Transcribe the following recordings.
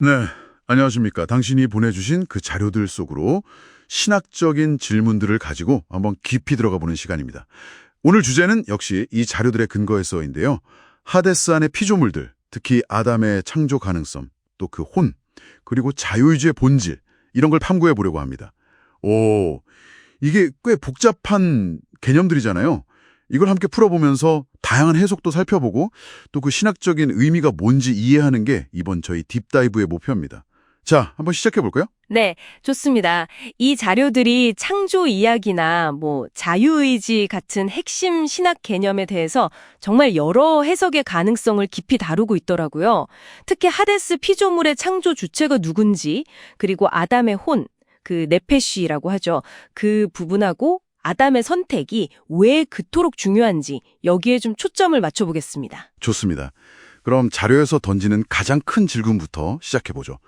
네, 안녕하십니까. 당신이 보내주신 그 자료들 속으로 신학적인 질문들을 가지고 한번 깊이 들어가 보는 시간입니다. 오늘 주제는 역시 이 자료들의 근거에서인데요. 하데스 안의 피조물들, 특히 아담의 창조 가능성, 또 그 혼, 그리고 자유의지의 본질, 이런 걸 탐구해 보려고 합니다. 오, 이게 꽤 복잡한 개념들이잖아요. 이걸 함께 풀어보면서 다양한 해석도 살펴보고 또 그 신학적인 의미가 뭔지 이해하는 게 이번 저희 딥다이브의 목표입니다. 자, 한번 시작해 볼까요? 네, 좋습니다. 이 자료들이 창조 이야기나 자유의지 같은 핵심 신학 개념에 대해서 정말 여러 해석의 가능성을 깊이 다루고 있더라고요. 특히 하데스 피조물의 창조 주체가 누군지, 그리고 아담의 혼, 그 네페시라고 하죠. 그 부분하고 아담의 선택이 왜 그토록 중요한지 여기에 좀 초점을 맞춰보겠습니다. 좋습니다. 그럼 자료에서 던지는 가장 큰 질문부터 시작해 보죠.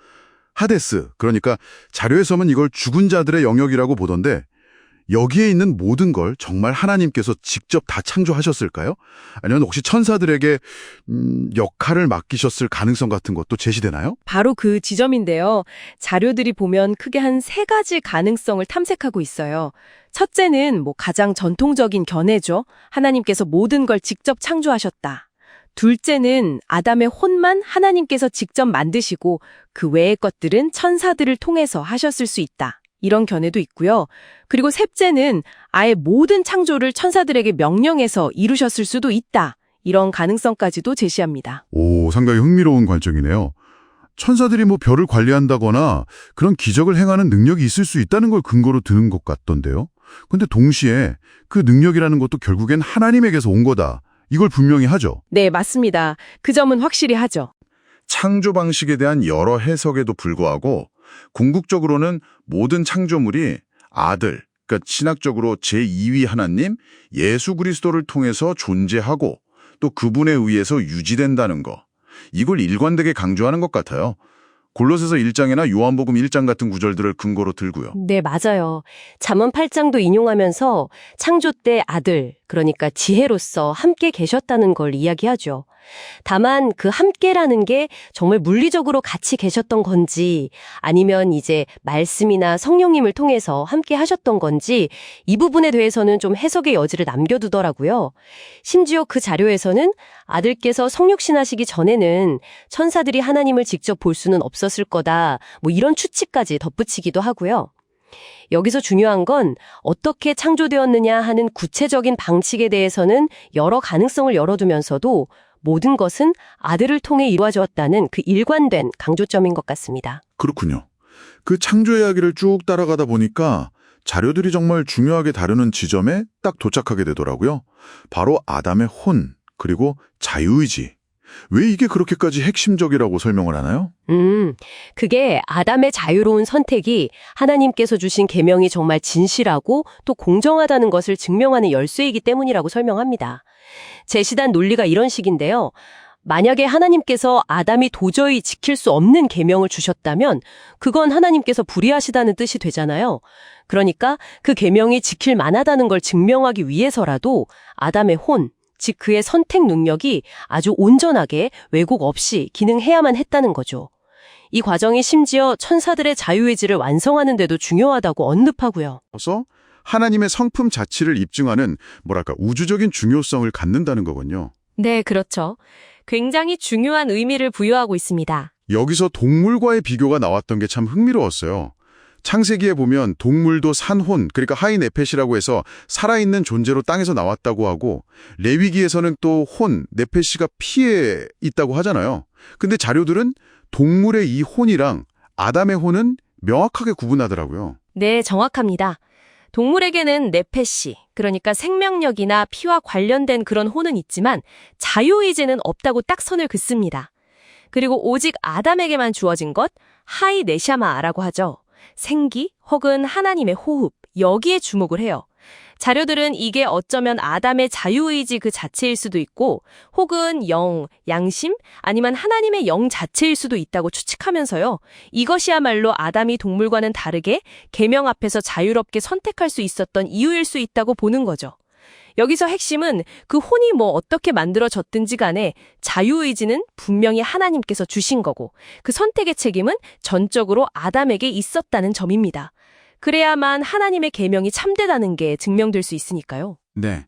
하데스, 그러니까 자료에서는 이걸 죽은 자들의 영역이라고 보던데 여기에 있는 모든 걸 정말 하나님께서 직접 다 창조하셨을까요? 아니면 혹시 천사들에게 역할을 맡기셨을 가능성 같은 것도 제시되나요? 바로 그 지점인데요. 자료들이 보면 크게 한 세 가지 가능성을 탐색하고 있어요. 첫째는 가장 전통적인 견해죠. 하나님께서 모든 걸 직접 창조하셨다. 둘째는 아담의 혼만 하나님께서 직접 만드시고 그 외의 것들은 천사들을 통해서 하셨을 수 있다. 이런 견해도 있고요. 그리고 셋째는 아예 모든 창조를 천사들에게 명령해서 이루셨을 수도 있다. 이런 가능성까지도 제시합니다. 오, 상당히 흥미로운 관점이네요. 천사들이 별을 관리한다거나 그런 기적을 행하는 능력이 있을 수 있다는 걸 근거로 드는 것 같던데요. 근데 동시에 그 능력이라는 것도 결국엔 하나님에게서 온 거다. 이걸 분명히 하죠. 네, 맞습니다. 그 점은 확실히 하죠. 창조 방식에 대한 여러 해석에도 불구하고 궁극적으로는 모든 창조물이 아들, 그러니까 신학적으로 제2위 하나님 예수 그리스도를 통해서 존재하고 또 그분에 의해서 유지된다는 거. 이걸 일관되게 강조하는 것 같아요. 골로새서 1장이나 요한복음 1장 같은 구절들을 근거로 들고요. 네, 맞아요. 잠언 8장도 인용하면서 창조 때 아들, 그러니까 지혜로서 함께 계셨다는 걸 이야기하죠. 다만 그 함께라는 게 정말 물리적으로 같이 계셨던 건지 아니면 이제 말씀이나 성령님을 통해서 함께 하셨던 건지 이 부분에 대해서는 좀 해석의 여지를 남겨두더라고요. 심지어 그 자료에서는 아들께서 성육신하시기 전에는 천사들이 하나님을 직접 볼 수는 없었을 거다. 이런 추측까지 덧붙이기도 하고요. 여기서 중요한 건 어떻게 창조되었느냐 하는 구체적인 방식에 대해서는 여러 가능성을 열어두면서도 모든 것은 아들을 통해 이루어졌다는 그 일관된 강조점인 것 같습니다. 그렇군요. 그 창조 이야기를 쭉 따라가다 보니까 자료들이 정말 중요하게 다루는 지점에 딱 도착하게 되더라고요. 바로 아담의 혼, 그리고 자유의지. 왜 이게 그렇게까지 핵심적이라고 설명을 하나요? 그게 아담의 자유로운 선택이 하나님께서 주신 계명이 정말 진실하고 또 공정하다는 것을 증명하는 열쇠이기 때문이라고 설명합니다. 제시된 논리가 이런 식인데요. 만약에 하나님께서 아담이 도저히 지킬 수 없는 계명을 주셨다면 그건 하나님께서 불의하시다는 뜻이 되잖아요. 그러니까 그 계명이 지킬 만하다는 걸 증명하기 위해서라도 아담의 혼, 즉 그의 선택 능력이 아주 온전하게 왜곡 없이 기능해야만 했다는 거죠. 이 과정이 심지어 천사들의 자유의지를 완성하는 데도 중요하다고 언급하고요. 그래서 하나님의 성품 자체를 입증하는 우주적인 중요성을 갖는다는 거군요. 네, 그렇죠. 굉장히 중요한 의미를 부여하고 있습니다. 여기서 동물과의 비교가 나왔던 게 참 흥미로웠어요. 창세기에 보면 동물도 산혼, 그러니까 하이네펫이라고 해서 살아있는 존재로 땅에서 나왔다고 하고 레위기에서는 또 혼, 네펫이가 피에 있다고 하잖아요. 근데 자료들은 동물의 이 혼이랑 아담의 혼은 명확하게 구분하더라고요. 네, 정확합니다. 동물에게는 네페시, 그러니까 생명력이나 피와 관련된 그런 혼은 있지만 자유의지는 없다고 딱 선을 긋습니다. 그리고 오직 아담에게만 주어진 것, 하이 네샤마라고 하죠. 생기 혹은 하나님의 호흡, 여기에 주목을 해요. 자료들은 이게 어쩌면 아담의 자유의지 그 자체일 수도 있고 혹은 영, 양심 아니면 하나님의 영 자체일 수도 있다고 추측하면서요. 이것이야말로 아담이 동물과는 다르게 계명 앞에서 자유롭게 선택할 수 있었던 이유일 수 있다고 보는 거죠. 여기서 핵심은 그 혼이 뭐 어떻게 만들어졌든지 간에 자유의지는 분명히 하나님께서 주신 거고 그 선택의 책임은 전적으로 아담에게 있었다는 점입니다. 그래야만 하나님의 계명이 참되다는 게 증명될 수 있으니까요. 네.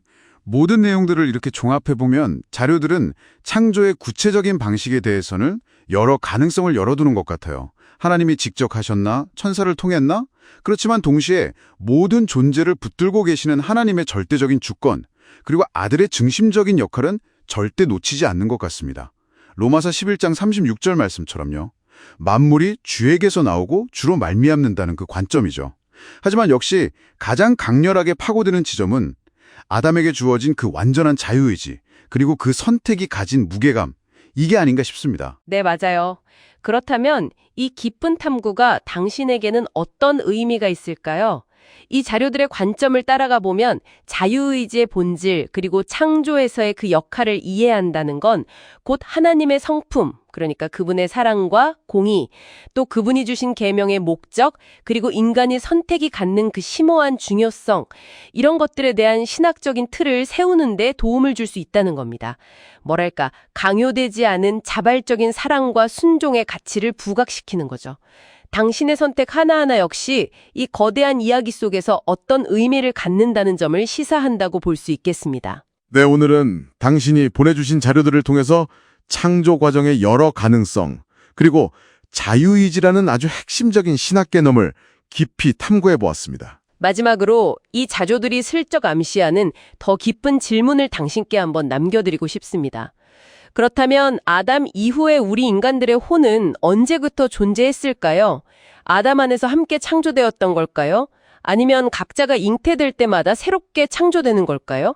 모든 내용들을 이렇게 종합해보면 자료들은 창조의 구체적인 방식에 대해서는 여러 가능성을 열어두는 것 같아요. 하나님이 직접 하셨나? 천사를 통했나? 그렇지만 동시에 모든 존재를 붙들고 계시는 하나님의 절대적인 주권, 그리고 아들의 중심적인 역할은 절대 놓치지 않는 것 같습니다. 로마서 11장 36절 말씀처럼요. 만물이 주에게서 나오고 주로 말미암는다는 그 관점이죠. 하지만 역시 가장 강렬하게 파고드는 지점은 아담에게 주어진 그 완전한 자유의지, 그리고 그 선택이 가진 무게감, 이게 아닌가 싶습니다. 네, 맞아요. 그렇다면 이 깊은 탐구가 당신에게는 어떤 의미가 있을까요? 이 자료들의 관점을 따라가 보면 자유의지의 본질 그리고 창조에서의 그 역할을 이해한다는 건 곧 하나님의 성품, 그러니까 그분의 사랑과 공의, 또 그분이 주신 계명의 목적, 그리고 인간이 선택이 갖는 그 심오한 중요성, 이런 것들에 대한 신학적인 틀을 세우는 데 도움을 줄 수 있다는 겁니다. 뭐랄까, 강요되지 않은 자발적인 사랑과 순종의 가치를 부각시키는 거죠. 당신의 선택 하나하나 역시 이 거대한 이야기 속에서 어떤 의미를 갖는다는 점을 시사한다고 볼 수 있겠습니다. 네, 오늘은 당신이 보내주신 자료들을 통해서 창조 과정의 여러 가능성, 그리고 자유의지라는 아주 핵심적인 신학 개념을 깊이 탐구해 보았습니다. 마지막으로 이 자료들이 슬쩍 암시하는 더 깊은 질문을 당신께 한번 남겨드리고 싶습니다. 그렇다면 아담 이후에 우리 인간들의 혼은 언제부터 존재했을까요? 아담 안에서 함께 창조되었던 걸까요? 아니면 각자가 잉태될 때마다 새롭게 창조되는 걸까요?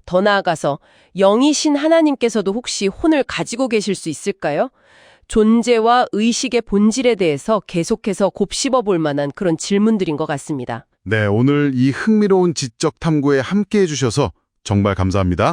더 나아가서 영이신 하나님께서도 혹시 혼을 가지고 계실 수 있을까요? 존재와 의식의 본질에 대해서 계속해서 곱씹어 볼 만한 그런 질문들인 것 같습니다. 네, 오늘 이 흥미로운 지적 탐구에 함께 해주셔서 정말 감사합니다.